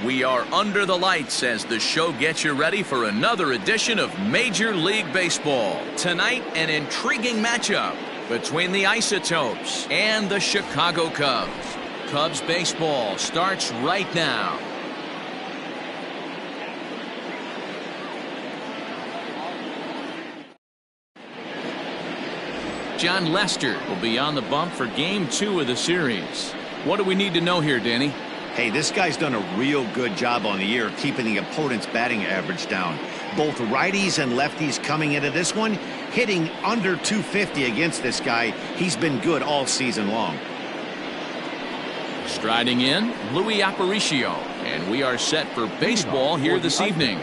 We are under the lights as the show gets you ready for another edition of Major League Baseball. Tonight, an intriguing matchup between the Isotopes and the Chicago Cubs. Cubs baseball starts right now. John Lester will be on the bump for Game 2 of the series. What do we need to know here, Danny? Hey, this guy's done a real good job on the year keeping the opponent's batting average down. Both righties and lefties coming into this one, hitting under 250 against this guy. He's been good all season long. Striding in, Louis Aparicio, and we are set for baseball here this evening.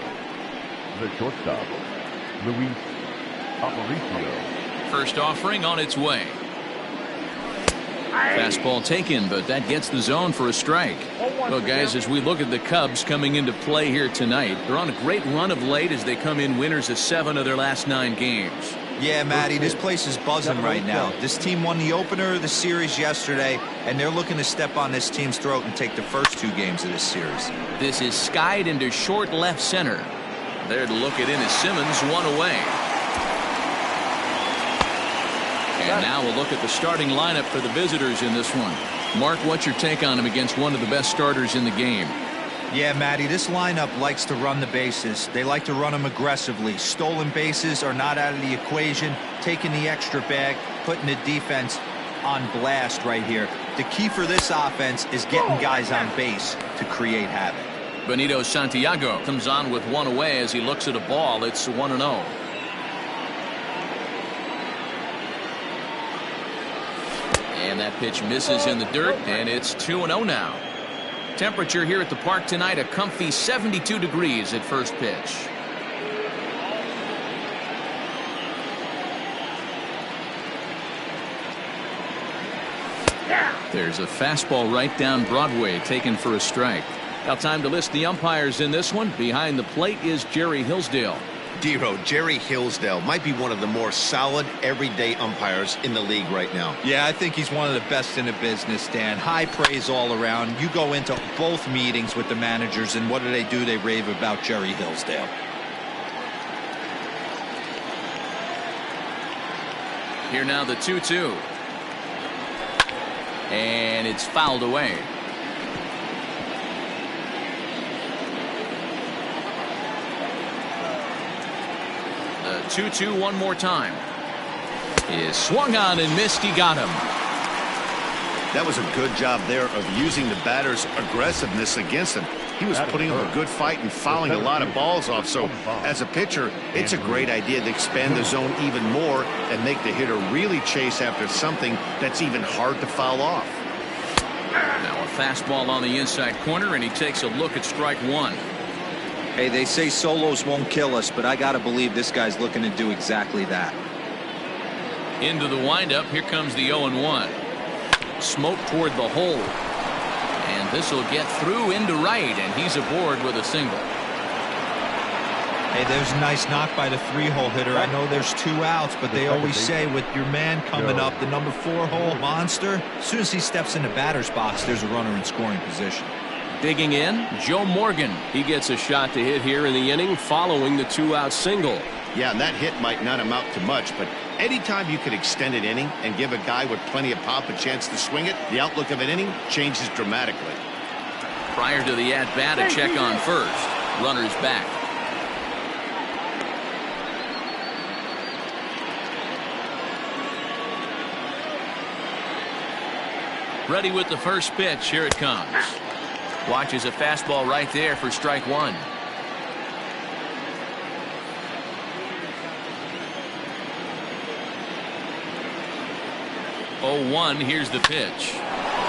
The shortstop, Louis Aparicio. First offering on its way. Fastball taken, but that gets the zone for a strike. Well, guys, as we look at the Cubs coming into play here tonight, they're on a great run of late as they come in winners of 7 of their last 9 games. Yeah, Matty, this place is buzzing right now. This team won the opener of the series yesterday, and they're looking to step on this team's throat and take the first 2 games of this series. This is skied into short left center. There to look it in is Simmons, 1 away. And now we'll look at the starting lineup for the visitors in this one. Mark, what's your take on him against one of the best starters in the game? Yeah, Matty, this lineup likes to run the bases. They like to run them aggressively. Stolen bases are not out of the equation. Taking the extra bag, putting the defense on blast right here. The key for this offense is getting guys on base to create havoc. Benito Santiago comes on with 1 away as he looks at a ball. It's 1-0. And that pitch misses in the dirt, and it's 2-0 now. Temperature here at the park tonight, a comfy 72 degrees at first pitch. There's a fastball right down Broadway taken for a strike. Now time to list the umpires in this one. Behind the plate is Jerry Hillsdale. Dero, Jerry Hillsdale might be one of the more solid everyday umpires in the league right now. Yeah, I think he's one of the best in the business, Dan. High praise all around. You go into both meetings with the managers, and what do? They rave about Jerry Hillsdale. Here now the 2-2. And it's fouled away. The 2-2 one more time. Is swung on and missed. He got him. That was a good job there of using the batter's aggressiveness against him. He was putting up a good fight and fouling a lot of balls off. So as a pitcher, it's a great idea to expand the zone even more and make the hitter really chase after something that's even hard to foul off. Now a fastball on the inside corner, and he takes a look at strike 1. Hey, they say solos won't kill us, but I got to believe this guy's looking to do exactly that. Into the windup. Here comes the 0-1. Smoke toward the hole. And this will get through into right, and he's aboard with a single. Hey, there's a nice knock by the 3-hole hitter. I know there's 2 outs, but they always say with your man coming up, the number 4-hole monster, as soon as he steps in the batter's box, there's a runner in scoring position. Digging in, Joe Morgan. He gets a shot to hit here in the inning following the 2-out single. Yeah, and that hit might not amount to much, but anytime you can extend an inning and give a guy with plenty of pop a chance to swing it, the outlook of an inning changes dramatically. Prior to the at-bat, a check on first. Runners back. Ready with the first pitch. Here it comes. Watches a fastball right there for strike 1. Oh, 1. Here's the pitch.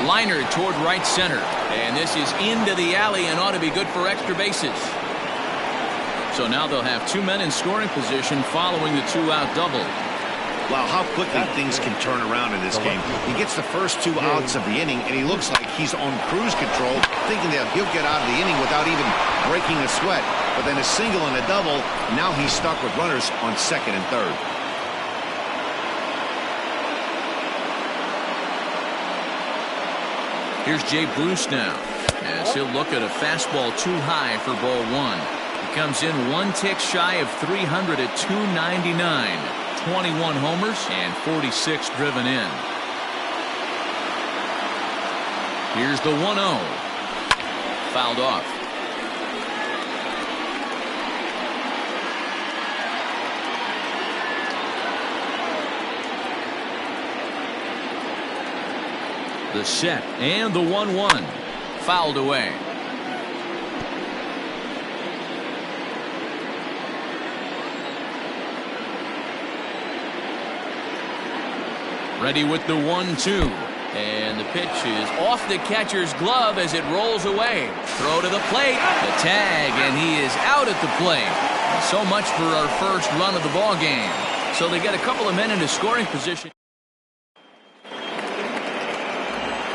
Liner toward right center. And this is into the alley and ought to be good for extra bases. So now they'll have 2 men in scoring position following the 2-out double. Wow, how quickly things can turn around in this game. He gets the first 2 outs of the inning, and he looks like he's on cruise control, thinking that he'll get out of the inning without even breaking a sweat. But then a single and a double, now he's stuck with runners on second and third. Here's Jay Bruce now. as he'll look at a fastball too high for ball one. He comes in one tick shy of 300 at 299. 21 homers and 46 driven in. Here's the 1-0. Fouled off. The set and the 1-1. Fouled away. Ready with the 1-2. And the pitch is off the catcher's glove as it rolls away. Throw to the plate. The tag, and he is out at the plate. So much for our first run of the ball game. So they get a couple of men into scoring position.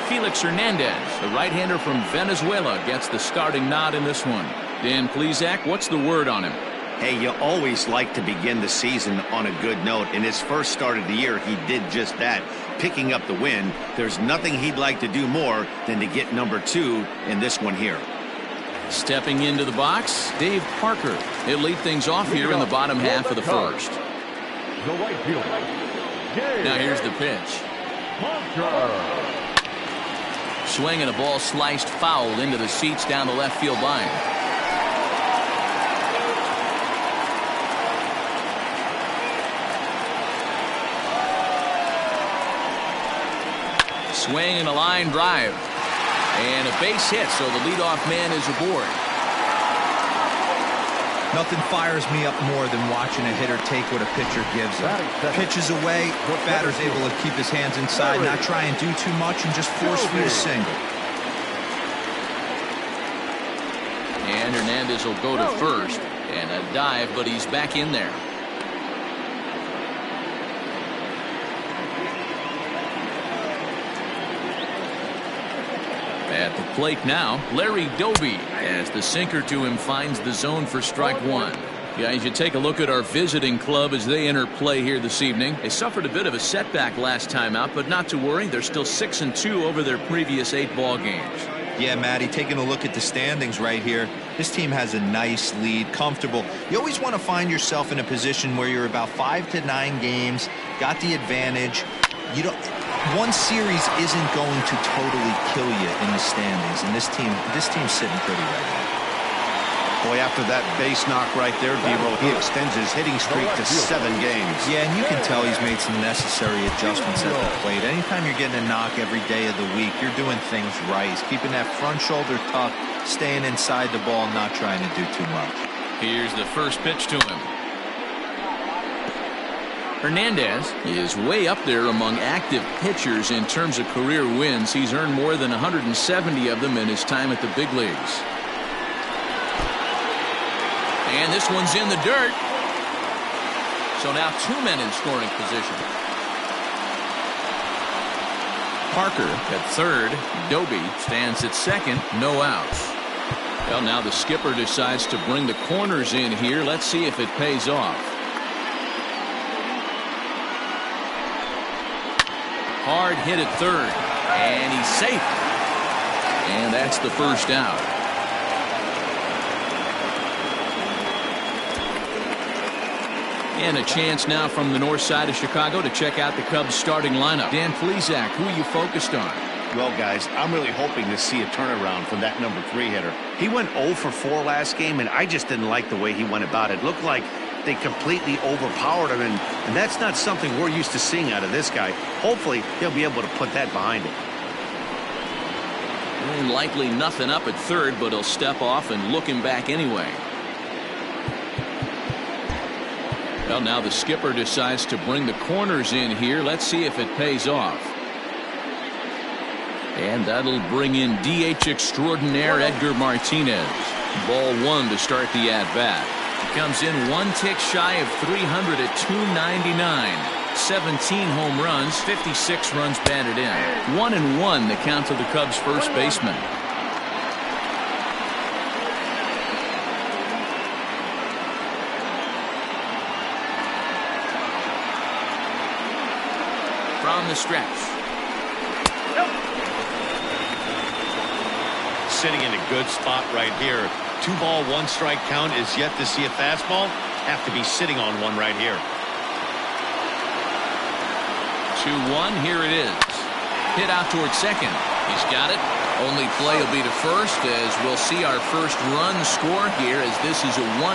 Felix Hernandez, the right-hander from Venezuela, gets the starting nod in this one. Dan Plesac, what's the word on him? Hey, you always like to begin the season on a good note. In his first start of the year, he did just that, picking up the win. There's nothing he'd like to do more than to get number 2 in this one here. Stepping into the box, Dave Parker. He'll lead things off here in the bottom half of the first. The right fielder. Now here's the pitch. Swing and a ball sliced foul into the seats down the left field line. Swing and a line drive. And a base hit, so the leadoff man is aboard. Nothing fires me up more than watching a hitter take what a pitcher gives him. Pitches away, batter's able to keep his hands inside, not try and do too much, and just force me to single. And Hernandez will go to first. And a dive, but he's back in there. At the plate now, Larry Doby, as the sinker to him finds the zone for strike one. Guys, you take a look at our visiting club as they enter play here this evening. They suffered a bit of a setback last time out, but not to worry. They're still 6-2 over their previous 8 ball games. Yeah, Matty, taking a look at the standings right here, this team has a nice lead, comfortable. You always want to find yourself in a position where you're about 5 to 9 games, got the advantage. You don't. One series isn't going to totally kill you in the standings, and this team's sitting pretty right now. Boy, after that base knock right there, Devo, he extends his hitting streak to 7 games. Yeah, and you can tell he's made some necessary adjustments at the plate. Anytime you're getting a knock every day of the week, you're doing things right. He's keeping that front shoulder tucked, staying inside the ball, not trying to do too much. Here's the first pitch to him. Hernandez is way up there among active pitchers in terms of career wins. He's earned more than 170 of them in his time at the big leagues. And this one's in the dirt. So now 2 men in scoring position. Parker at third. Doby stands at second. No outs. Well, now the skipper decides to bring the corners in here. Let's see if it pays off. Hard hit at third, and he's safe. And that's the first out. And a chance now from the north side of Chicago to check out the Cubs starting lineup. Dan Plesac, who are you focused on? Well, guys, I'm really hoping to see a turnaround from that number 3 hitter. He went 0 for 4 last game, and I just didn't like the way he went about it. Looked like they completely overpowered him, and that's not something we're used to seeing out of this guy. Hopefully, he'll be able to put that behind him. And likely nothing up at third, but he'll step off and look him back anyway. Well, now the skipper decides to bring the corners in here. Let's see if it pays off. And that'll bring in DH extraordinaire Edgar Martinez. Ball 1 to start the at-bat. He comes in 1 tick shy of 300 at 299. 17 home runs, 56 runs batted in. 1-1 the count to the Cubs first baseman. From the stretch. sitting in a good spot right here. 2-ball, 1-strike count is yet to see a fastball. Have to be sitting on one right here. 2-1, here it is. Hit out towards second. He's got it. Only play will be to first, as we'll see our first run score here, as this is a 1-0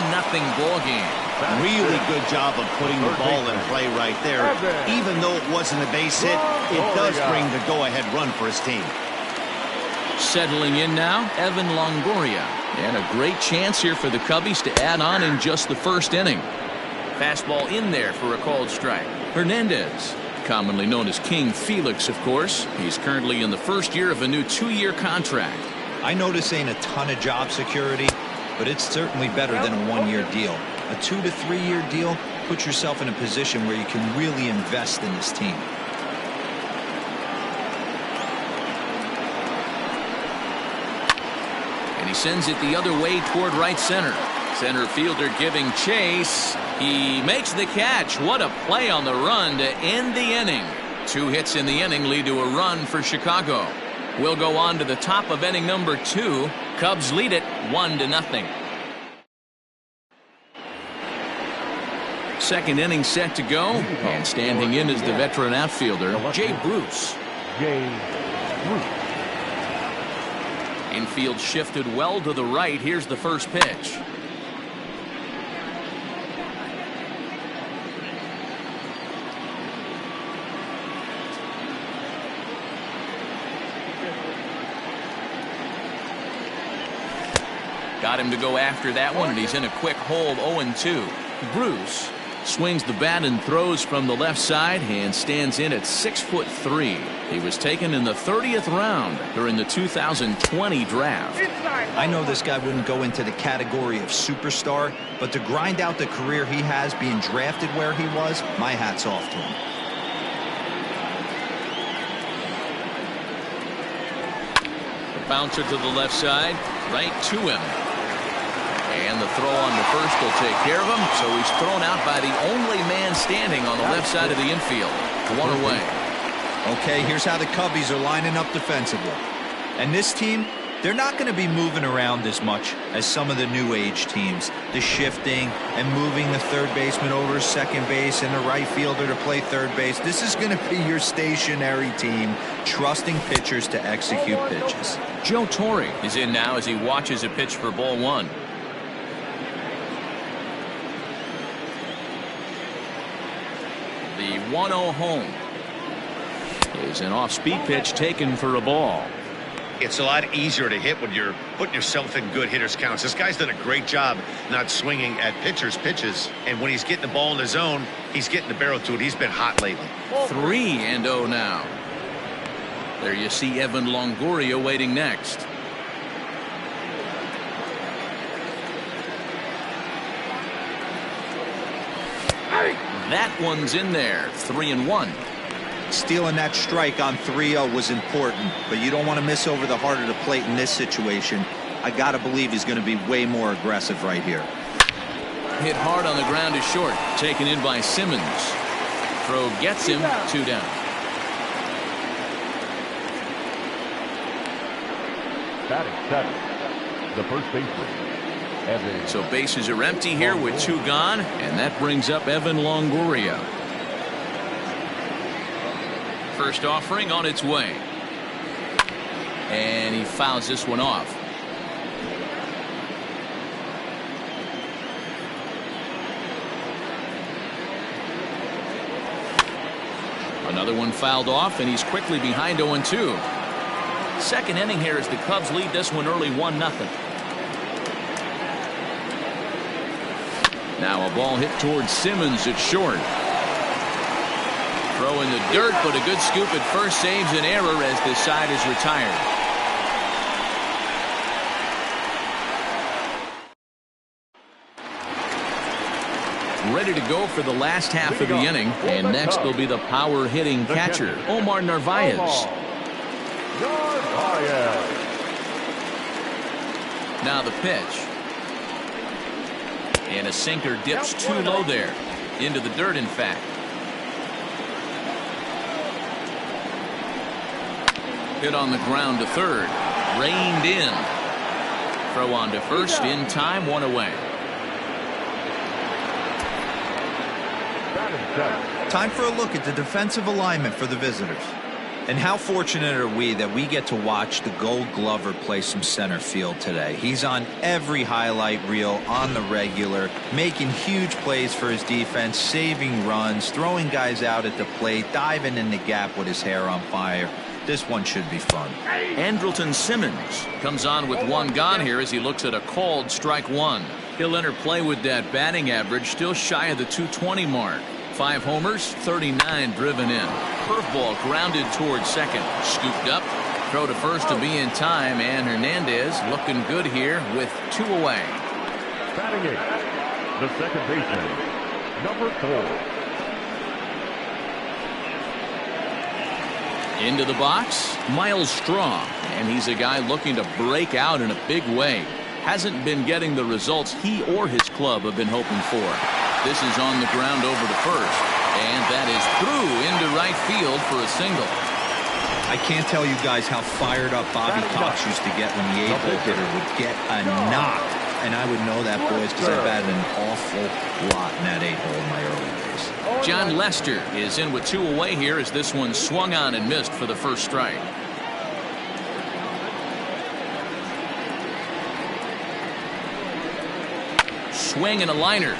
ball game. Really good job of putting the ball in play right there. Even though it wasn't a base hit, it does bring the go-ahead run for his team. Settling in now, Evan Longoria. And a great chance here for the Cubbies to add on in just the first inning. Fastball in there for a called strike. Hernandez, commonly known as King Felix, of course. He's currently in the first year of a new 2-year contract. I know this ain't a ton of job security, but it's certainly better than a 1-year deal. A 2 to 3 year deal puts yourself in a position where you can really invest in this team. And he sends it the other way toward right center. Center fielder giving chase. He makes the catch. What a play on the run to end the inning. 2 hits in the inning lead to a run for Chicago. We'll go on to the top of inning number 2. Cubs lead it 1-0. Second inning set to go, and standing in is the veteran outfielder, Jay Bruce. Infield shifted well to the right. Here's the first pitch. Got him to go after that one, and he's in a quick hold. 0-2. Bruce swings the bat and throws from the left side and stands in at 6'3". He was taken in the 30th round during the 2020 draft. I know this guy wouldn't go into the category of superstar, but to grind out the career he has being drafted where he was, my hat's off to him. The bouncer to the left side, right to him. And the throw on the first will take care of him, so he's thrown out by the only man standing on the left side of the infield. 1 away. Okay, here's how the Cubbies are lining up defensively. And this team, they're not going to be moving around as much as some of the new age teams. The shifting and moving the third baseman over to second base and the right fielder to play third base. This is going to be your stationary team, trusting pitchers to execute pitches. Joe Torre is in now as he watches a pitch for ball 1. The 1-0 home is an off-speed pitch taken for a ball. It's a lot easier to hit when you're putting yourself in good hitters counts. This guy's done a great job not swinging at pitchers' pitches, and when he's getting the ball in the zone, he's getting the barrel to it. He's been hot lately. 3-0 now. There you see Evan Longoria waiting next. That one's in there. 3-1. Stealing that strike on 3-0 was important, but you don't want to miss over the heart of the plate in this situation. I gotta believe he's going to be way more aggressive right here. Hit hard on the ground to short. Taken in by Simmons. Throw gets him. 2 down. Batting seventh, the first baseman. So bases are empty here with 2 gone, and that brings up Evan Longoria. First offering on its way. And he fouls this one off. Another one fouled off, and he's quickly behind 0-2. Second inning here as the Cubs lead this one early 1-0. Now a ball hit towards Simmons at short. Throw in the dirt, but a good scoop at first saves an error as the side is retired. Ready to go for the last half of the inning, and next will be the power hitting catcher, Omar Narvaez. Now the pitch. And a sinker dips too low there. Into the dirt, in fact. Hit on the ground to third. Reined in. Throw on to first in time, 1 away. Time for a look at the defensive alignment for the visitors. And how fortunate are we that we get to watch the Gold Glover play some center field today. He's on every highlight reel on the regular, making huge plays for his defense, saving runs, throwing guys out at the plate, diving in the gap with his hair on fire. This one should be fun. Andrelton Simmons comes on with 1 gone here as he looks at a called strike 1. He'll enter play with that batting average still shy of the 220 mark. 5 homers, 39 driven in. Curveball grounded towards second. Scooped up. Throw to first to be in time, and Hernandez looking good here with 2 away. Batting 8, the second baseman, number 4. Into the box, Miles Straw, and he's a guy looking to break out in a big way. Hasn't been getting the results he or his club have been hoping for. This is on the ground over to first, and that is through into right field for a single. I can't tell you guys how fired up Bobby Cox used to get when the 8-hole hitter would get a knock. And I would know that, boys, because I've batted an awful lot in that 8-hole in my early days. John Lester is in with 2 away here as this one swung on and missed for the first strike. Swing and a liner.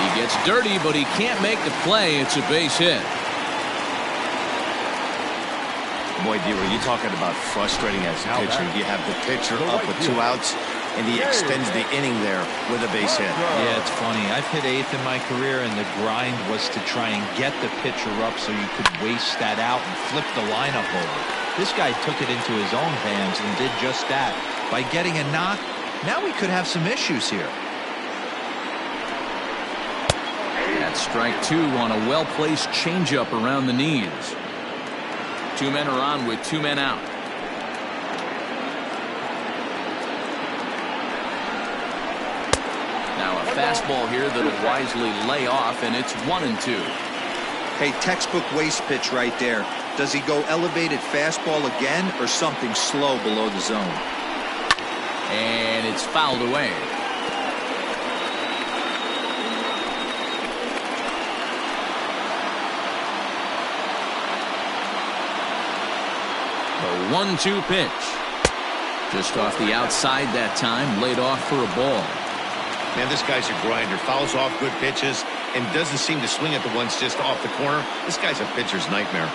He gets dirty, but he can't make the play. It's a base hit. Boy, D-Roy, you're talking about frustrating as a pitcher. You have the pitcher up with 2 outs, and he extends the inning there with a base hit. Yeah, it's funny. I've hit 8th in my career, and the grind was to try and get the pitcher up so you could waste that out and flip the lineup over. This guy took it into his own hands and did just that. By getting a knock, now we could have some issues here. That's strike 2 on a well-placed changeup around the knees. 2 men are on with 2 men out. Now a fastball here that'll wisely lay off, and it's 1-2. Hey, textbook waste pitch right there. Does he go elevated fastball again or something slow below the zone? And it's fouled away. The 1-2 pitch. Just off the outside that time, laid off for a ball. Man, this guy's a grinder. Fouls off good pitches and doesn't seem to swing at the ones just off the corner. This guy's a pitcher's nightmare.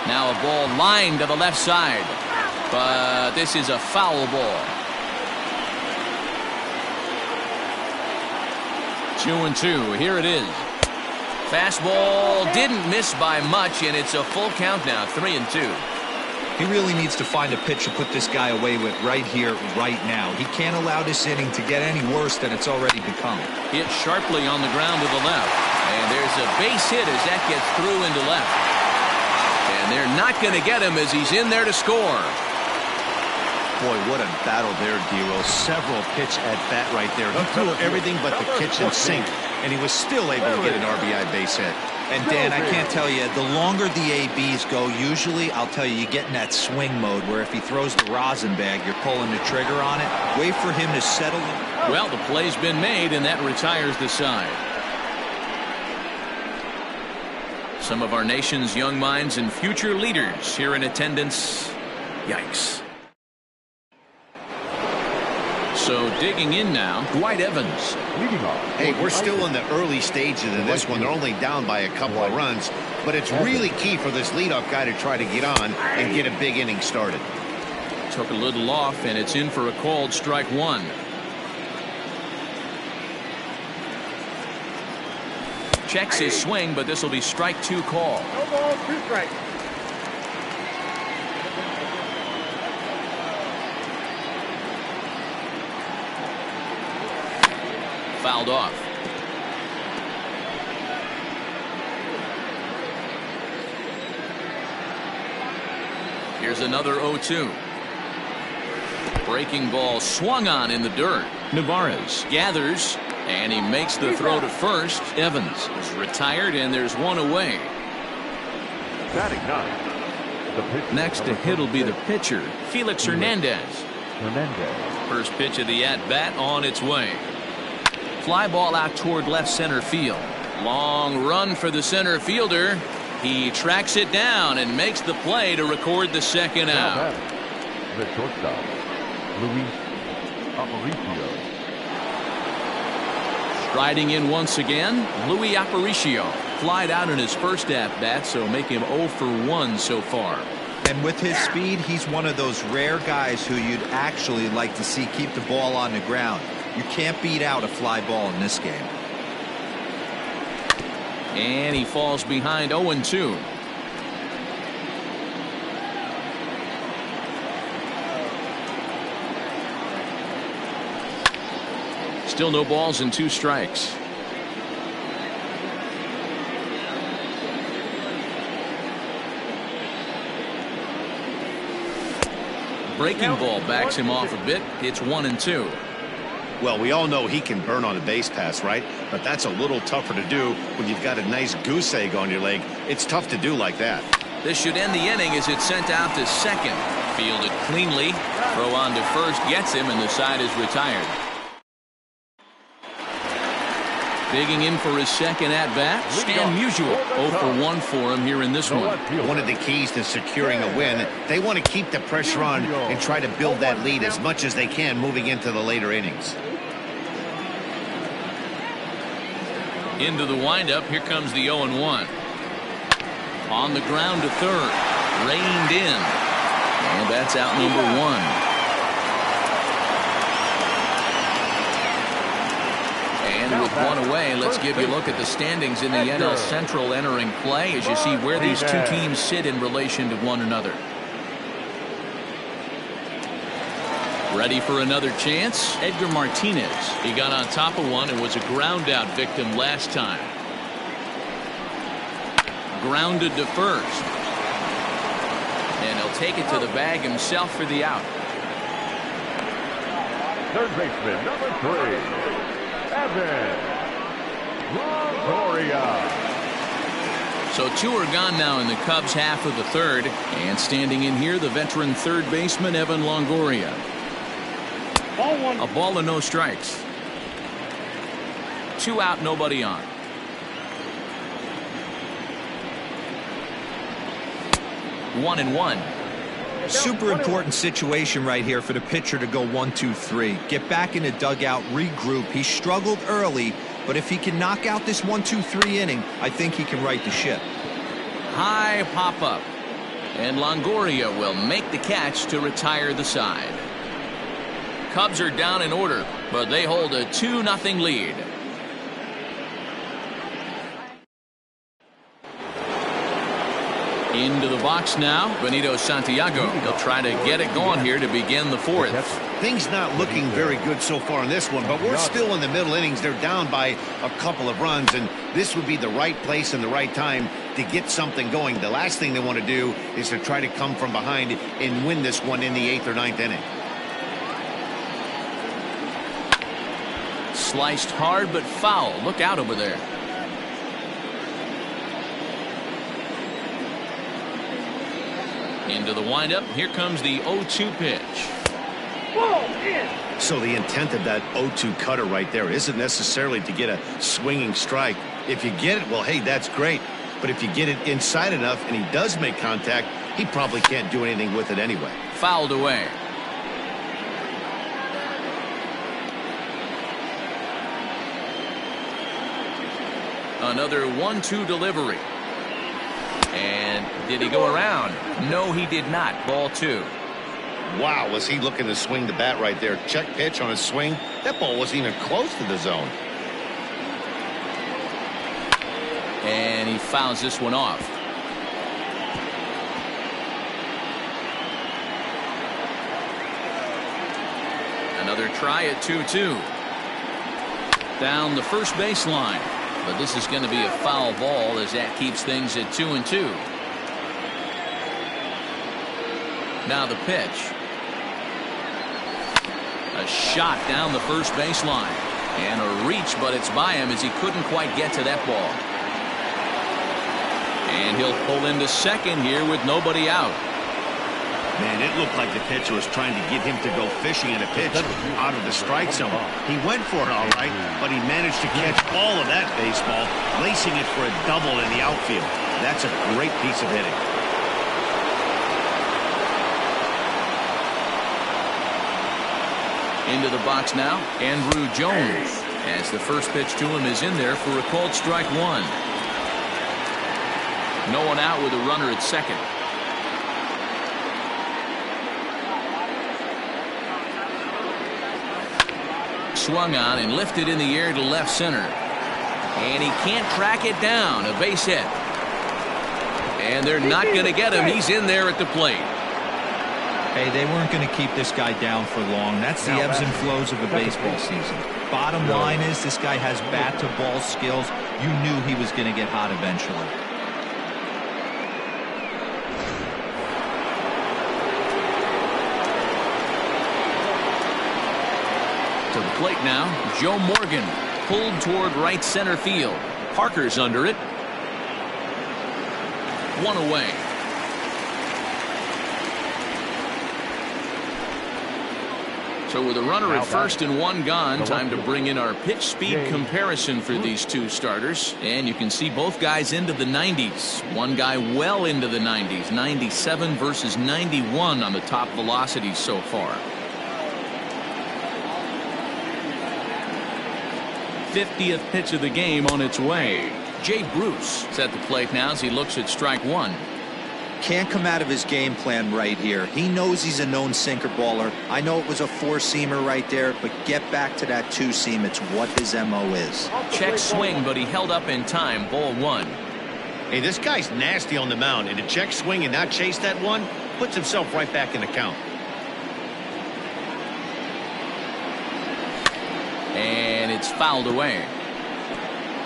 Now a ball lined to the left side. But this is a foul ball. 2-2. Here it is. Fastball didn't miss by much, and it's a full count now, 3-2. He really needs to find a pitch to put this guy away with right here, right now. He can't allow this inning to get any worse than it's already become. Hit sharply on the ground to the left. And there's a base hit as that gets through into left. And they're not going to get him as he's in there to score. Boy, what a battle there, D-Roll. Several pitch at bat right there. He threw everything but the kitchen sink, and he was still able to get an RBI base hit. And Dan, I can't tell you, the longer the ABs go, usually, I'll tell you, you get in that swing mode where if he throws the rosin bag, you're pulling the trigger on it. Wait for him to settle. Well, the play's been made, and that retires the side. Some of our nation's young minds and future leaders here in attendance. Yikes. So digging in now, Dwight Evans. Hey, we're still in the early stages of this one. They're only down by a couple of runs, but it's really key for this leadoff guy to try to get on and get a big inning started. Took a little off, and it's in for a called strike 1. Checks his swing, but this will be strike 2 call. No ball, 2 strikes. Fouled off. Here's another 0-2. Breaking ball swung on in the dirt. Navarez gathers, and he makes the throw to first. Evans is retired, and there's 1 away. Batting 9, Next to hit will be the pitcher, Felix Hernandez. First pitch of the at-bat on its way. Fly ball out toward left center field. Long run for the center fielder. He tracks it down and makes the play to record the second out. The shortstop, Luis Aparicio. Striding in once again, Luis Aparicio. Flied out in his first at-bat, so make him 0 for 1 so far. And with his speed, he's one of those rare guys who you'd actually like to see keep the ball on the ground. You can't beat out a fly ball in this game. And he falls behind 0-2. Still no balls and 2 strikes. Breaking ball backs him off a bit. It's 1-2. Well, we all know he can burn on a base pass, right? But that's a little tougher to do when you've got a nice goose egg on your leg. It's tough to do like that. This should end the inning as it's sent out to second. Fielded cleanly. Throw on to first gets him, and the side is retired. Digging in for his second at-bat, Stan Musial. 0 for 1 for him here in this one. One of the keys to securing a win, they want to keep the pressure on and try to build that lead as much as they can moving into the later innings. Into the windup, here comes the 0-1. On the ground to third, reined in, and that's out number 1. And with one away, let's give you a look at the standings in the NL Central entering play as you see where these two teams sit in relation to one another. Ready for another chance? Edgar Martinez. He got on top of one and was a ground out victim last time. Grounded to first. And he'll take it to the bag himself for the out. Third baseman, number 3. Evan Longoria. So 2 are gone now in the Cubs' half of the third. And standing in here, the veteran third baseman, Evan Longoria. A ball and no strikes. 2 out, nobody on. One and one. Super important situation right here for the pitcher to go 1-2-3. Get back in the dugout, regroup. He struggled early, but if he can knock out this 1-2-3 inning, I think he can right the ship. High pop up. And Longoria will make the catch to retire the side. Cubs are down in order, but they hold a 2-0 lead. Into the box now, Benito Santiago. He'll try to get it going here to begin the fourth. Things not looking very good so far in this one, but we're still in the middle innings. They're down by a couple of runs, and this would be the right place and the right time to get something going. The last thing they want to do is to try to come from behind and win this one in the 8th or 9th inning. Sliced hard but foul. Look out over there. Into the windup. Here comes the 0-2 pitch. So the intent of that 0-2 cutter right there isn't necessarily to get a swinging strike. If you get it, well, hey, that's great. But if you get it inside enough and he does make contact, he probably can't do anything with it anyway. Fouled away. Another 1-2 delivery. And did he go around? No, he did not. Ball 2. Wow, was he looking to swing the bat right there? Check pitch on his swing. That ball wasn't even close to the zone. And he fouls this one off. Another try at 2-2. Down the first baseline. But this is going to be a foul ball as that keeps things at 2-2. Now the pitch. A shot down the first baseline. And a reach, but it's by him as he couldn't quite get to that ball. And he'll pull into second here with nobody out. Man, it looked like the pitcher was trying to get him to go fishing in a pitch out of the strike zone. He went for it all right, but he managed to catch all of that baseball, lacing it for a double in the outfield. That's a great piece of hitting. Into the box now, Andrew Jones, as the first pitch to him is in there for a called strike one. No one out with a runner at second. Swung on and lifted in the air to left center. And he can't track it down. A base hit. And they're not going to get him. He's in there at the plate. Hey, they weren't going to keep this guy down for long. That's the ebbs and flows of a baseball season. Bottom line is this guy has bat-to-ball skills. You knew he was going to get hot eventually. To the plate now, Joe Morgan, pulled toward right center field. Parker's under it. One away. So with a runner at first and one gone, time to bring in our pitch speed comparison for these two starters. And you can see both guys into the 90s. One guy well into the 90s, 97 versus 91 on the top velocities so far. 50th pitch of the game on its way. Jay Bruce is at the plate now as he looks at strike one. Can't come out of his game plan right here. He knows he's a known sinker baller. I know it was a four-seamer right there, but get back to that two-seam. It's what his MO is. Check swing, but he held up in time. Ball one. Hey, this guy's nasty on the mound, and to check swing and not chase that one puts himself right back in the count. And it's fouled away.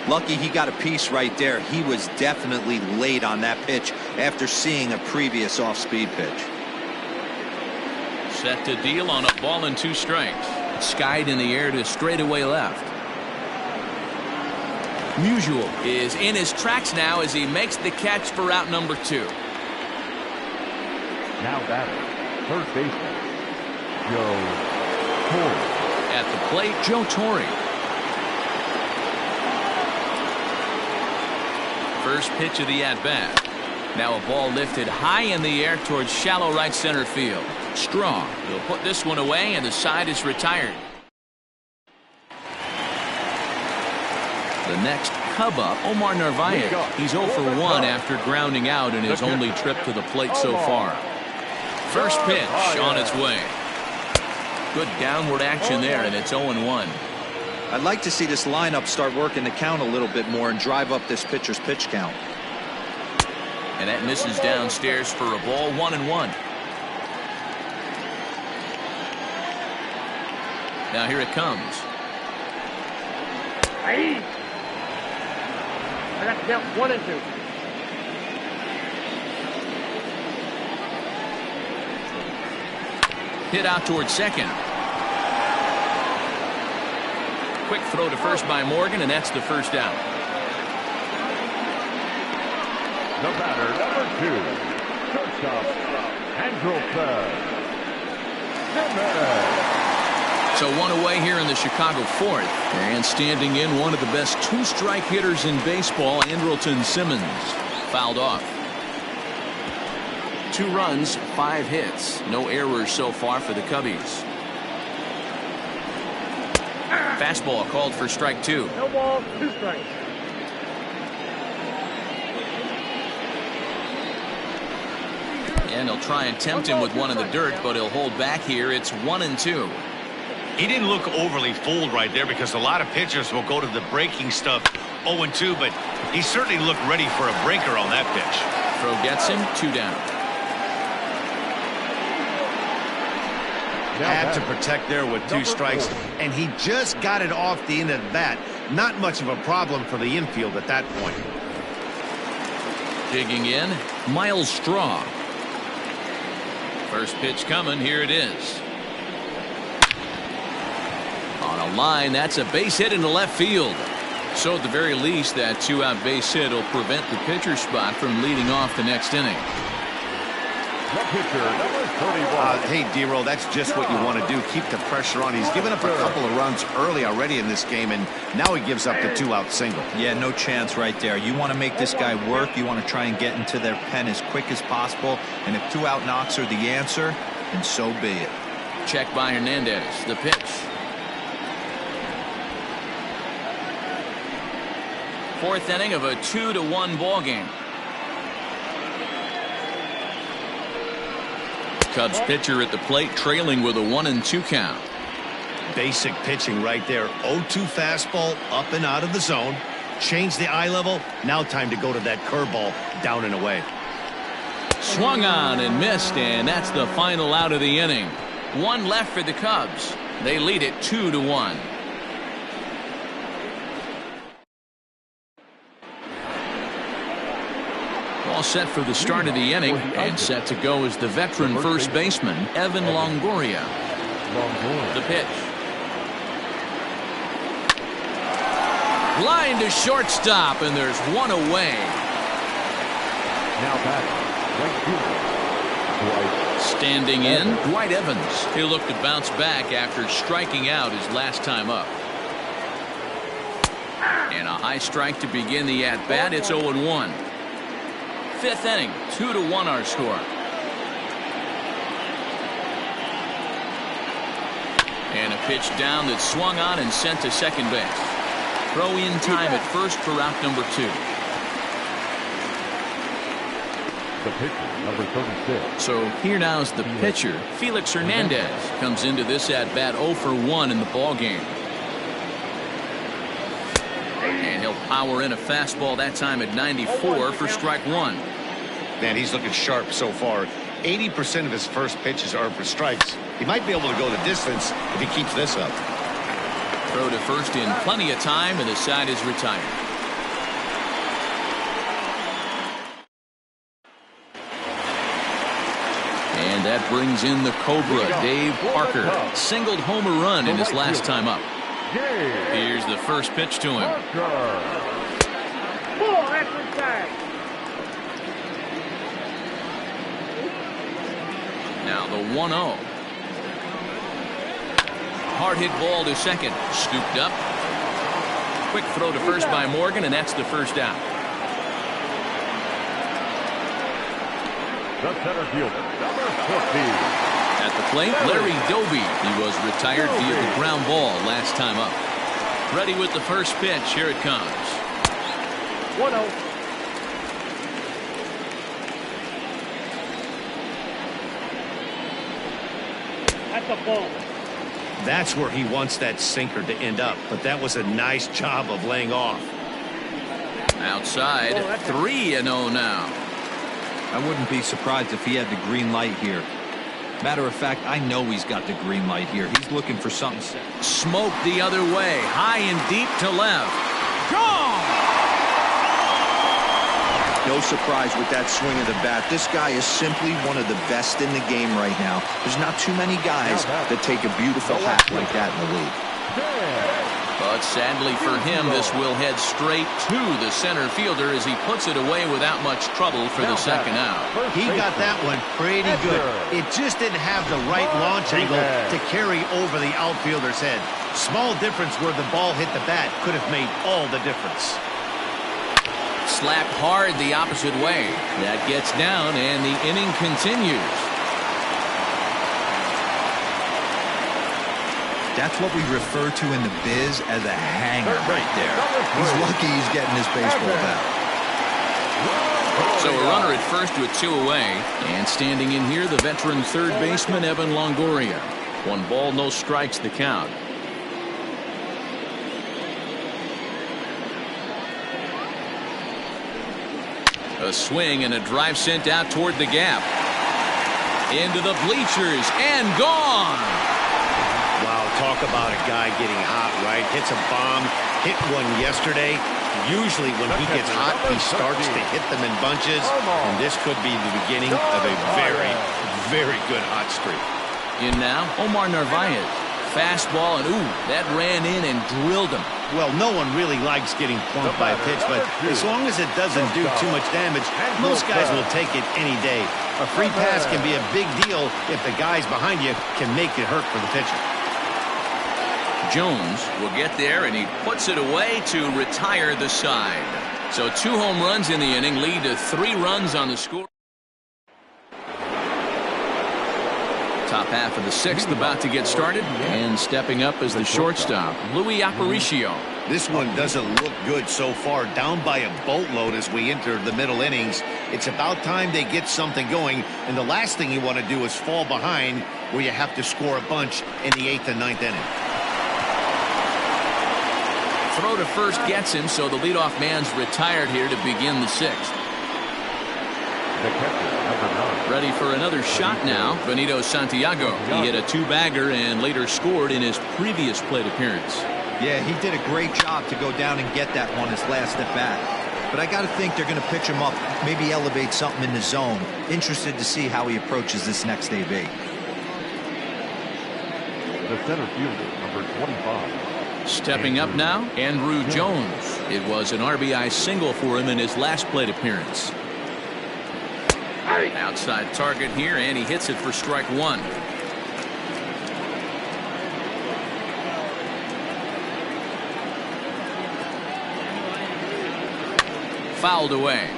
Lucky he got a piece right there. He was definitely late on that pitch after seeing a previous off-speed pitch. Set to deal on a ball and two strikes. Skied in the air to straightaway left. Musial is in his tracks now as he makes the catch for out number two. Now batter, third baseman, Joe Torre. At the plate, Joe Torre. First pitch of the at-bat. Now a ball lifted high in the air towards shallow right center field. Strong will put this one away, and the side is retired. The next Cub up, Omar Narvaez. He's 0 for 1 after grounding out in his only trip to the plate so far. First pitch on its way. Good downward action there, and it's 0-1. I'd like to see this lineup start working the count a little bit more and drive up this pitcher's pitch count. And that misses downstairs for a ball. 1-1. Now here it comes. I got to count 1 and 2. Hit out towards second. Quick throw to first by Morgan, and that's the first out. The batter, number 2, shortstop, Andrelton Simmons. So one away here in the Chicago fourth. And standing in, one of the best two-strike hitters in baseball, Andrelton Simmons. Fouled off. 2 runs, 5 hits. No errors so far for the Cubbies. Fastball called for strike 2. No balls, 2 strikes. And he'll try and tempt him with one in the dirt, but he'll hold back here. It's 1-2. He didn't look overly fooled right there because a lot of pitchers will go to the breaking stuff 0-2, but he certainly looked ready for a breaker on that pitch. Throw gets him, 2 down. Had to protect there with 2 strikes, and he just got it off the end of the bat. Not much of a problem for the infield at that point. Digging in, Miles Straw. First pitch coming, here it is. On a line, that's a base hit into left field. So at the very least, that 2-out base hit will prevent the pitcher spot from leading off the next inning. The pitcher, number 31. Hey, D-Roll, that's just what you want to do. Keep the pressure on. He's given up a couple of runs early already in this game, and now he gives up the 2-out single. Yeah, no chance right there. You want to make this guy work. You want to try and get into their pen as quick as possible. And if 2-out knocks are the answer, then so be it. Check by Hernandez. The pitch. Fourth inning of a 2-1 ball game. Cubs pitcher at the plate, trailing with a 1-2 count. Basic pitching right there. 0-2 fastball up and out of the zone. Change the eye level. Now time to go to that curveball down and away. Swung on and missed, and that's the final out of the inning. One left for the Cubs. They lead it 2-1. All set for the start of the inning, and set to go is the veteran first baseman, Evan Longoria. The pitch. Line to shortstop, and there's one away. Now back, Standing in, Dwight Evans. He'll look to bounce back after striking out his last time up. And a high strike to begin the at-bat. It's 0-1. Fifth inning, 2-1 our score. And a pitch down that swung on and sent to second base. Throw in time at first for out number 2. the pitcher, number 36. So here now is the pitcher. Felix Hernandez comes into this at-bat 0 for 1 in the ball game. And he'll power in a fastball that time at 94 for strike 1. Man, he's looking sharp so far. 80% of his first pitches are for strikes. He might be able to go the distance if he keeps this up. Throw to first in plenty of time, and the side is retired. And that brings in the Cobra, Dave Parker. Singled homer run in his last time up. Here's the first pitch to him. Now the 1-0. Hard hit ball to second. Scooped up. Quick throw to first by Morgan, and that's the first out. The center fielder, number 50. At the plate, Larry Doby. He was retired via the ground ball last time up. Ready with the first pitch. Here it comes. 1-0. That's a ball. That's where he wants that sinker to end up, but that was a nice job of laying off. Outside, 3-0 now. I wouldn't be surprised if he had the green light here. Matter of fact, I know he's got the green light here. He's looking for something. Smoke the other way, high and deep to left. Gone! No surprise with that swing of the bat. This guy is simply one of the best in the game right now. There's not too many guys that take a beautiful hack like that in the league. But sadly for him, this will head straight to the center fielder as he puts it away without much trouble for the second out. He got that one pretty good. It just didn't have the right launch angle to carry over the outfielder's head. Small difference where the ball hit the bat could have made all the difference. Slapped hard the opposite way. That gets down, and the inning continues. That's what we refer to in the biz as a hanger right there. He's lucky he's getting his baseball bat. So a runner at first with 2 away. And standing in here, the veteran third baseman, Evan Longoria. 1 ball, no strikes, the count. A swing and a drive sent out toward the gap. Into the bleachers and gone. Wow, talk about a guy getting hot, right? Hits a bomb, hit one yesterday. Usually when he gets hot, he starts to hit them in bunches, and this could be the beginning of a very, very good hot streak. In now, Omar Narvaez. fastball, and ooh, that ran in and drilled him. Well, no one really likes getting plunked by a pitch, but as long as it doesn't do too much damage, most guys will take it any day. A free pass can be a big deal if the guys behind you can make it hurt for the pitcher. Jones will get there, and he puts it away to retire the side. So 2 home runs in the inning lead to 3 runs on the score. Top half of the 6th about to get started, and stepping up as the shortstop, Luis Aparicio. This one doesn't look good so far, down by a boatload as we enter the middle innings. It's about time they get something going, and the last thing you want to do is fall behind where you have to score a bunch in the 8th and 9th inning. Throw to first gets him, so the leadoff man's retired here to begin the 6th. The catcher, number 9. Ready for another shot now, Benito Santiago. He hit a 2-bagger and later scored in his previous plate appearance. Yeah, he did a great job to go down and get that one his last at bat. But I got to think they're going to pitch him up, maybe elevate something in the zone. Interested to see how he approaches this next AB. The center fielder, number 25. Stepping up now, Andrew Jones. It was an RBI single for him in his last plate appearance. Outside target here, and he hits it for strike 1. Fouled away.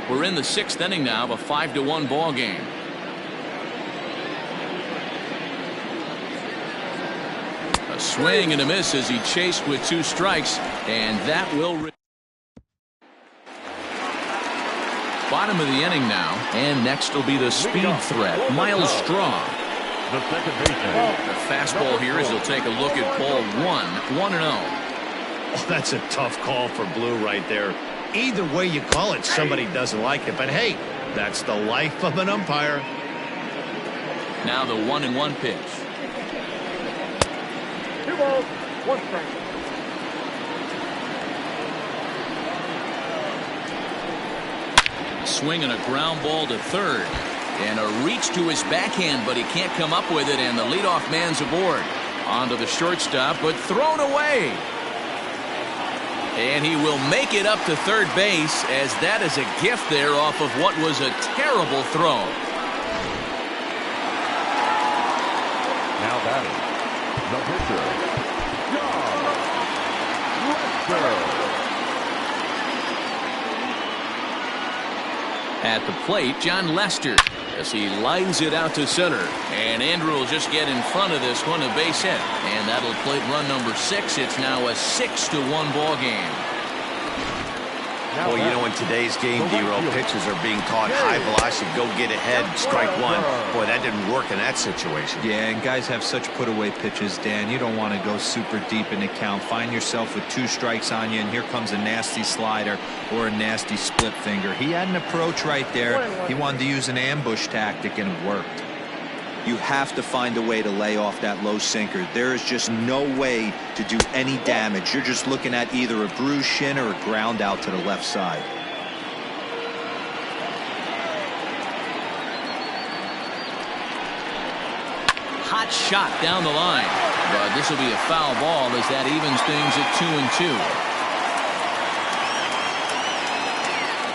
We're in the 6th inning now of a 5-1 ball game. A swing and a miss as he chased with 2 strikes, and that will. Bottom of the inning now, and next will be the speed threat, Miles Straw. The second baseman. The fastball here as he'll take a look at ball 1-0. Oh, that's a tough call for Blue right there. Either way you call it, somebody doesn't like it, but hey, that's the life of an umpire. Now the 1-1 pitch. 2 balls, 1 strike. Swing and a ground ball to third, and a reach to his backhand, but he can't come up with it, and the leadoff man's aboard. Onto the shortstop, but thrown away. And he will make it up to third base, as that is a gift there off of what was a terrible throw. Now batting, the pitcher, John Lester. At the plate, John Lester, as he lines it out to center. And Andrew will just get in front of this one, a base hit. And that'll plate run number 6. It's now a 6-1 ball game. Well, you know, in today's game, D-Roll, pitchers are being taught high velocity, go get ahead, strike 1. Boy, that didn't work in that situation. Yeah, and guys have such put-away pitches, Dan. You don't want to go super deep in the count. Find yourself with 2 strikes on you, and here comes a nasty slider or a nasty split finger. He had an approach right there. He wanted to use an ambush tactic, and it worked. You have to find a way to lay off that low sinker. There is just no way to do any damage. You're just looking at either a bruised shin or a ground out to the left side. Hot shot down the line, but this will be a foul ball as that evens things at 2-2.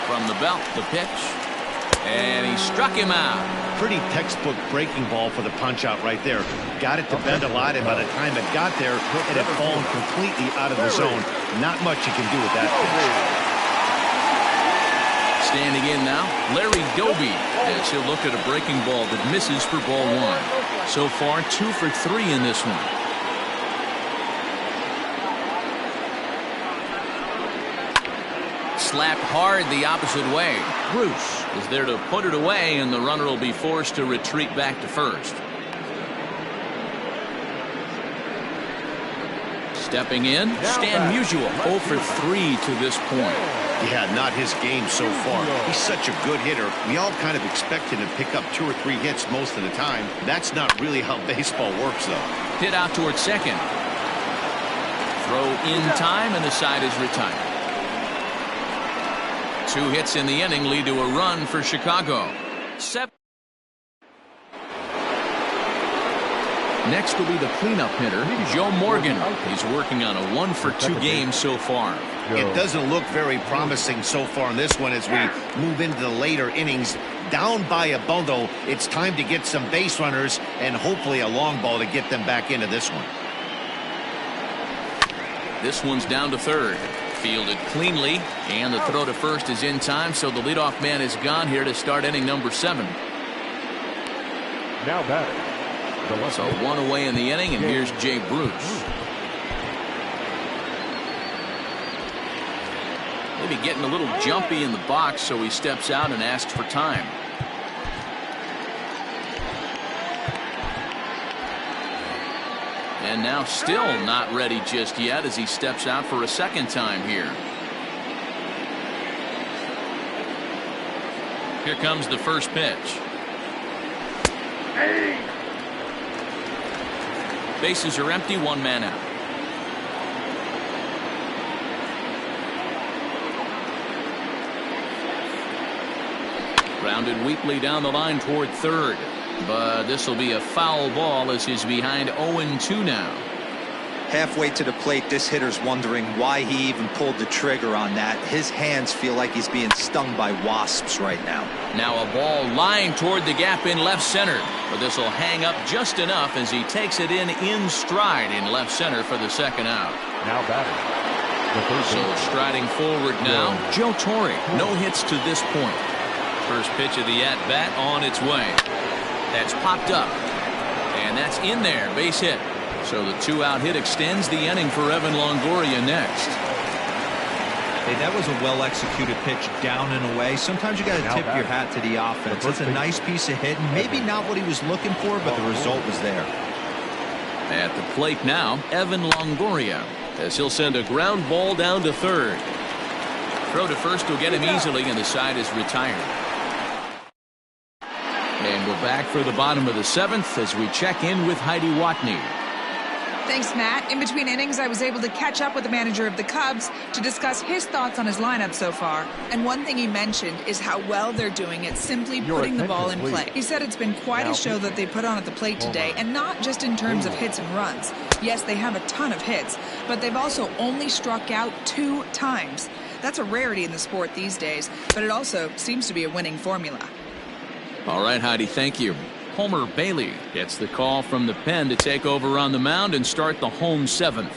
From the belt, the pitch, and he struck him out. Pretty textbook breaking ball for the punch-out right there. Got it to bend a lot, and by the time it got there, it had fallen completely out of the zone. Not much you can do with that pitch. Standing in now, Larry Doby, as he'll look at a breaking ball that misses for ball 1. So far, 2 for 3 in this one. Slapped hard the opposite way. Bruce is there to put it away, and the runner will be forced to retreat back to first. Stepping in, Stan Musial, 0 for 3 to this point. Yeah, not his game so far. He's such a good hitter. We all kind of expect him to pick up 2 or 3 hits most of the time. That's not really how baseball works, though. Hit out towards second. Throw in time, and the side is retired. 2 hits in the inning lead to a run for Chicago. Next will be the cleanup hitter, Joe Morgan. He's working on a 1-for-2 game so far. It doesn't look very promising so far in this one as we move into the later innings. Down by a bundle, it's time to get some base runners and hopefully a long ball to get them back into this one. This one's down to third. Fielded cleanly, and the throw to first is in time, so the leadoff man is gone here to start inning number 7. Now batting. So 1 away in the inning, and here's Jay Bruce. Maybe getting a little jumpy in the box, so he steps out and asks for time. And now still not ready just yet as he steps out for a second time here. Here comes the first pitch. Bases are empty, 1 man out. Grounded weakly down the line toward third. But this will be a foul ball as he's behind 0-2 now. Halfway to the plate, this hitter's wondering why he even pulled the trigger on that. His hands feel like he's being stung by wasps right now. Now a ball lined toward the gap in left center. But this will hang up just enough as he takes it in stride in left center for the second out. Now batting. So striding forward now, Joe Torre. No hits to this point. First pitch of the at-bat on its way. That's popped up. And that's in there. Base hit. So the 2-out hit extends the inning for Evan Longoria next. Hey, that was a well-executed pitch down and away. Sometimes you got to tip your hat to the offense. It's a nice piece of hitting. Maybe not what he was looking for, but the result was there. At the plate now, Evan Longoria, as he'll send a ground ball down to third. Throw to first will get him easily, and the side is retired. And we're back for the bottom of the 7th as we check in with Heidi Watney. Thanks, Matt. In between innings, I was able to catch up with the manager of the Cubs to discuss his thoughts on his lineup so far. And one thing he mentioned is how well they're doing at simply putting the ball in play. He said it's been quite a show that they put on at the plate today, and not just in terms of hits and runs. Yes, they have a ton of hits, but they've also only struck out 2 times. That's a rarity in the sport these days, but it also seems to be a winning formula. All right, Heidi, thank you. Homer Bailey gets the call from the pen to take over on the mound and start the home 7th.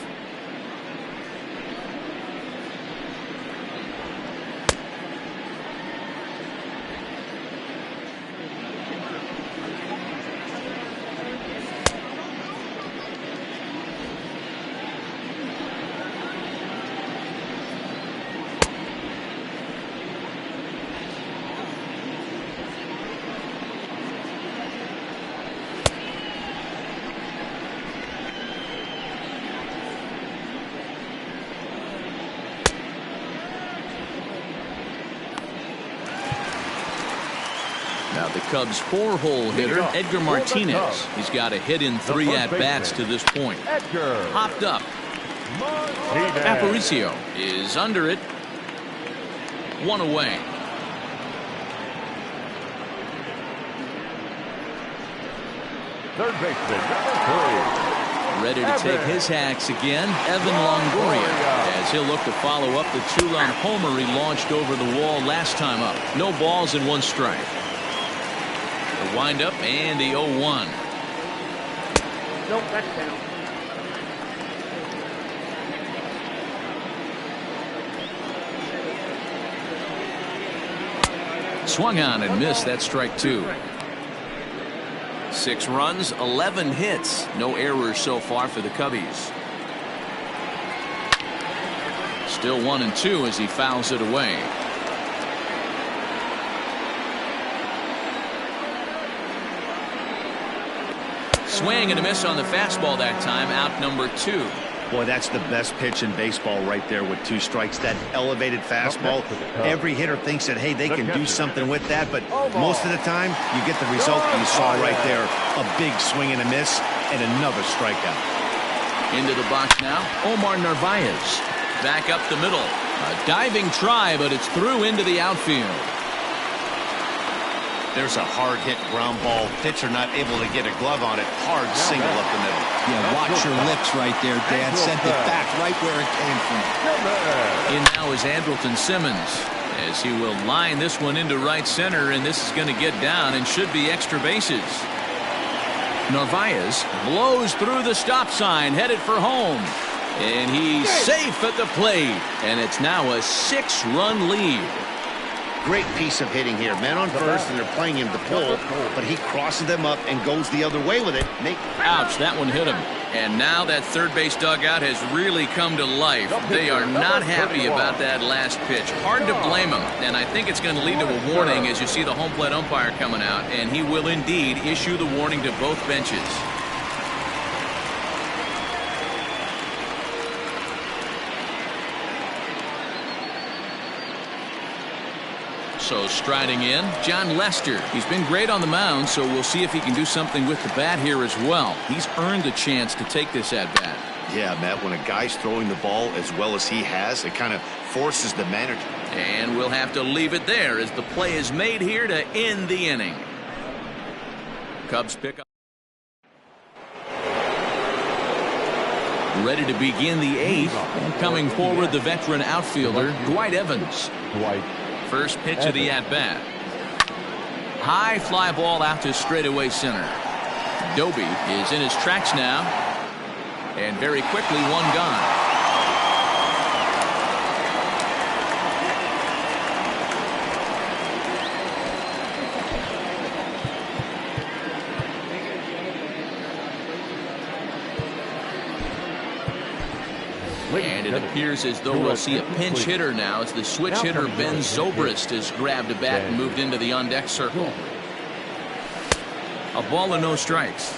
Now the Cubs' 4-hole hitter, Edgar Martinez. He's got a hit in 3 at-bats to this point. Popped up. Aparicio is under it. 1 away. Third baseman, number 3. Ready to take his hacks again, Evan Longoria, as he'll look to follow up the 2-run homer he launched over the wall last time up. No balls and 1 strike. The windup and the 0-1. Nope, that's down. Swung on and missed. That strike 2. 6 runs, 11 hits. No errors so far for the Cubbies. Still 1-2 as he fouls it away. Swing and a miss on the fastball that time. Out number 2. Boy, that's the best pitch in baseball right there with 2 strikes. That elevated fastball. Every hitter thinks that, hey, they can do something with that, but most of the time you get the result you saw right there. A big swing and a miss and another strikeout. Into the box now, Omar Narvaez. Back up the middle. A diving try, but it's through into the outfield. There's a hard-hit ground ball. Pitcher not able to get a glove on it. Hard single up the middle. Yeah, watch your lips right there, Dan. Sent it back right where it came from. In now is Andrelton Simmons, as he will line this one into right center, and this is going to get down and should be extra bases. Narvaez blows through the stop sign, headed for home. And he's safe at the plate. And it's now a 6-run lead. Great piece of hitting here. Men on first, and they're playing him to pull, but he crosses them up and goes the other way with it. Ouch, that one hit him. And now that third base dugout has really come to life. They are not happy about that last pitch. Hard to blame them. And I think it's going to lead to a warning as you see the home plate umpire coming out. And he will indeed issue the warning to both benches. So striding in, John Lester. He's been great on the mound, so we'll see if he can do something with the bat here as well. He's earned the chance to take this at bat. Yeah, Matt, when a guy's throwing the ball as well as he has, it kind of forces the manager. And we'll have to leave it there as the play is made here to end the inning. Cubs pick up. Ready to begin the 8th. And coming forward, the veteran outfielder, Dwight Evans. First pitch of the at-bat. High fly ball out to straightaway center. Doby is in his tracks now. And very quickly, one gone. And it appears as though we'll see a pinch hitter now as the switch hitter Ben Zobrist has grabbed a bat and moved into the on-deck circle. A ball and no strikes.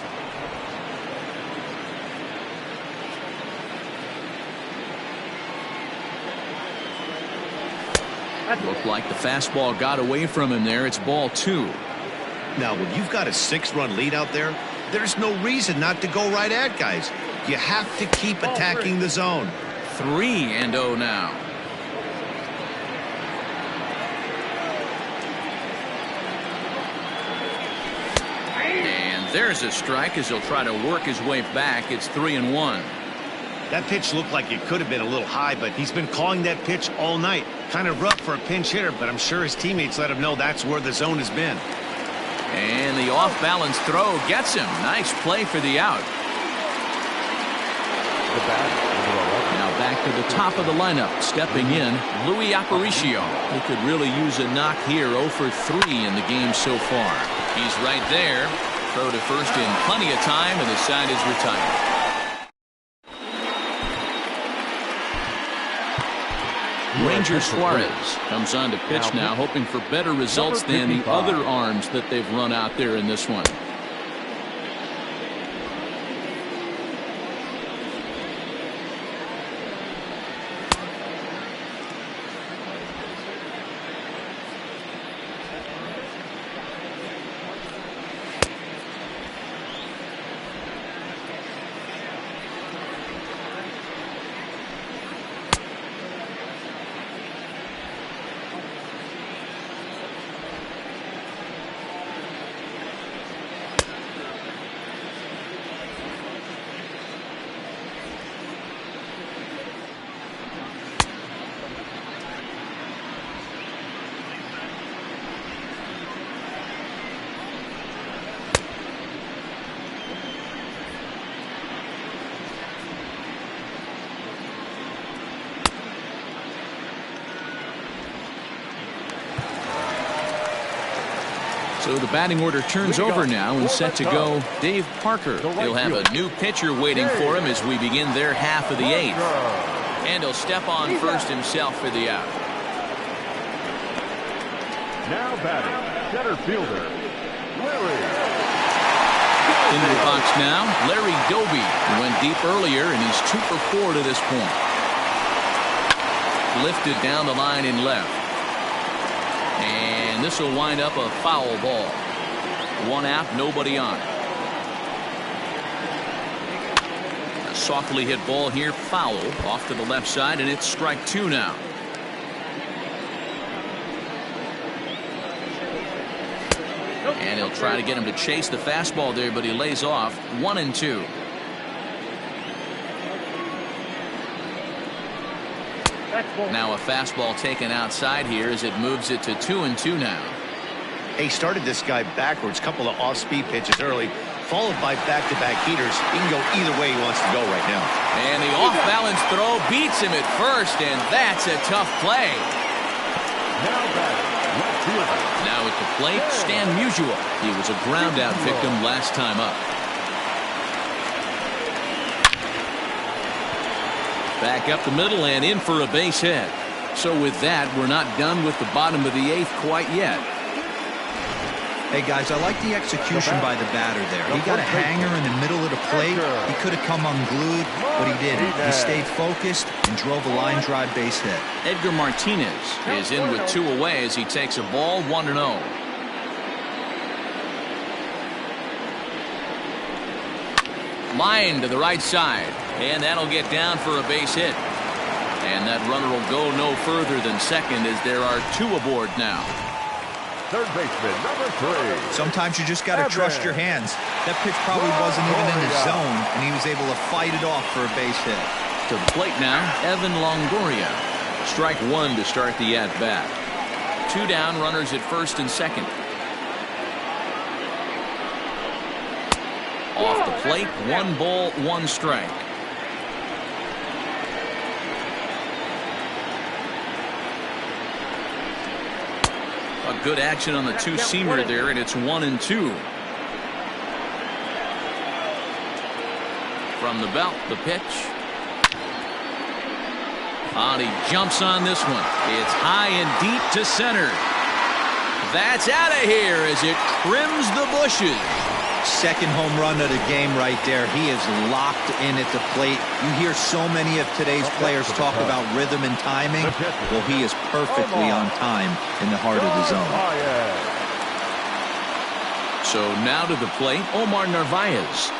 Looked like the fastball got away from him there. It's ball 2. Now, when you've got a 6-run lead out there, there's no reason not to go right at guys. You have to keep attacking the zone. 3-0 now. And there's a strike as he'll try to work his way back. It's 3-1. That pitch looked like it could have been a little high, but he's been calling that pitch all night. Kind of rough for a pinch hitter, but I'm sure his teammates let him know that's where the zone has been. And the off-balance throw gets him. Nice play for the out. Now back to the top of the lineup. Stepping in, Louis Aparicio. He could really use a knock here. 0 for 3 in the game so far. He's right there. Throw to first in plenty of time, and the side is retired. Ranger Suarez comes on to pitch now, hoping for better results than the other arms that they've run out there in this one. So the batting order turns over now and set to go Dave Parker. He'll have a new pitcher waiting for him as we begin their half of the 8th. And he'll step on first himself for the out. Now batting, center fielder, Larry. Into the box now, Larry Doby. He went deep earlier, and he's 2 for 4 to this point. Lifted down the line in left. And this will wind up a foul ball. 1 out, nobody on. A softly hit ball here, foul off to the left side, and it's strike 2 now. And he'll try to get him to chase the fastball there, but he lays off. 1-2. Now a fastball taken outside here as it moves it to 2-2 now. He started this guy backwards, couple of off-speed pitches early, followed by back-to-back heaters. He can go either way he wants to go right now. And the off-balance throw beats him at first, and that's a tough play. Now at the plate, Stan Musial. He was a ground-out victim last time up. Back up the middle and in for a base hit. So with that, we're not done with the bottom of the 8th quite yet. Hey, guys, I like the execution by the batter there. He got a hanger in the middle of the plate. He could have come unglued, but he didn't. He stayed focused and drove a line drive base hit. Edgar Martinez is in with 2 away as he takes a ball 1-0. Line to the right side, and that'll get down for a base hit. And that runner will go no further than second as there are 2 aboard now. Third baseman, number 3. Sometimes you just got to trust your hands. That pitch probably wasn't even in the zone, and he was able to fight it off for a base hit. To the plate now, Evan Longoria. Strike 1 to start the at-bat. 2 down, runners at first and second. Off the plate, 1 ball, 1 strike. A good action on the 2-seamer there, and it's 1-2. From the belt, the pitch. And he jumps on this one. It's high and deep to center. That's out of here as it trims the bushes. Second home run of the game right there. He is locked in at the plate. You hear so many of today's players talk about rhythm and timing. Well, he is perfectly on time in the heart of the zone. So now to the plate, Omar Narvaez.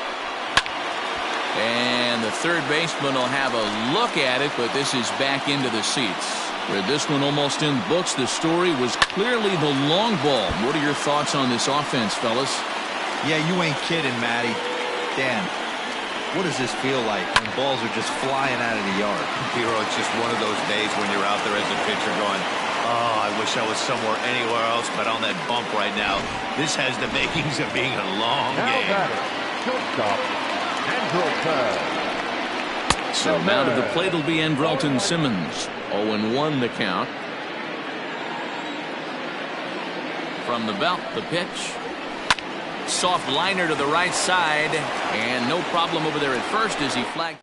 And the third baseman will have a look at it, but this is back into the seats. With this one almost in the books, the story was clearly the long ball. What are your thoughts on this offense, fellas? Yeah, you ain't kidding, Matty. Dan, what does this feel like when balls are just flying out of the yard? Hero, it's just one of those days when you're out there as a pitcher going, oh, I wish I was somewhere anywhere else but on that bump right now. This has the makings of being a long game. Shortstop, Andrelton. So now to the plate will be Andrelton Simmons. 0-1 the count. From the belt, the pitch. Soft liner to the right side, and no problem over there at first as he flagged.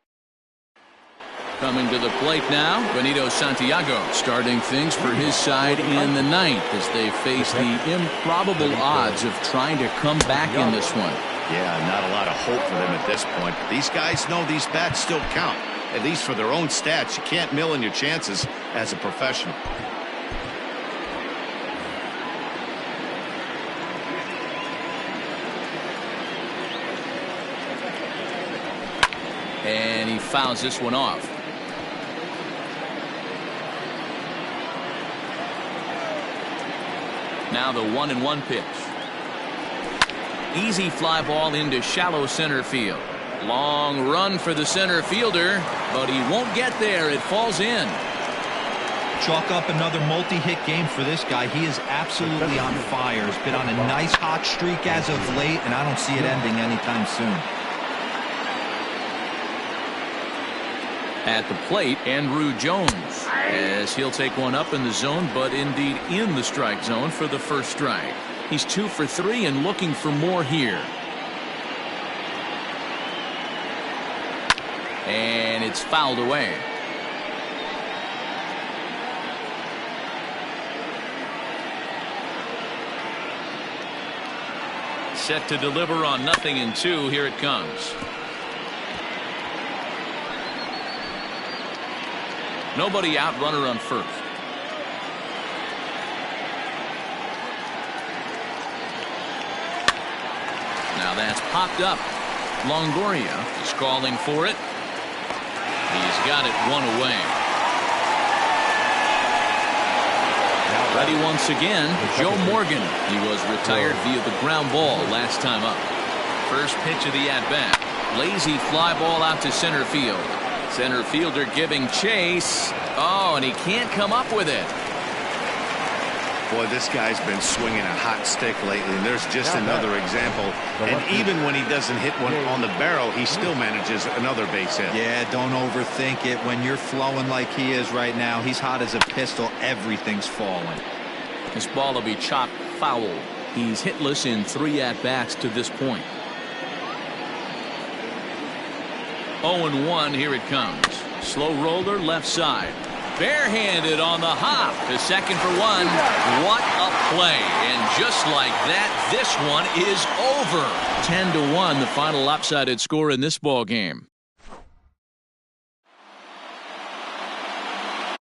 Coming to the plate now, Benito Santiago starting things for his side in the 9th as they face the improbable odds of trying to come back in this one. Yeah, not a lot of hope for them at this point. These guys know these bats still count, at least for their own stats. You can't mill in your chances as a professional. And he fouls this one off. Now the 1-1 pitch. Easy fly ball into shallow center field. Long run for the center fielder, but he won't get there. It falls in. Chalk up another multi-hit game for this guy. He is absolutely on fire. He's been on a nice hot streak as of late, and I don't see it ending anytime soon. At the plate, Andrew Jones, as he'll take one up in the zone, but indeed in the strike zone for the first strike. He's 2 for 3 and looking for more here. And it's fouled away. Set to deliver on 0-2. Here it comes. Nobody out, runner on first. Now that's popped up. Longoria is calling for it. He's got it 1 away. Ready once again, Joe Morgan. He was retired via the ground ball last time up. First pitch of the at-bat. Lazy fly ball out to center field. Center fielder giving chase. Oh, and he can't come up with it. Boy, this guy's been swinging a hot stick lately, and there's just another example. And even when he doesn't hit one on the barrel, he still manages another base hit. Yeah, don't overthink it. When you're flowing like he is right now, he's hot as a pistol. Everything's falling. This ball will be chopped foul. He's hitless in 3 at-bats to this point. 0-1, here it comes. Slow roller left side. Barehanded on the hop to second for 1. What a play. And just like that, this one is over. 10-1, the final lopsided score in this ball game.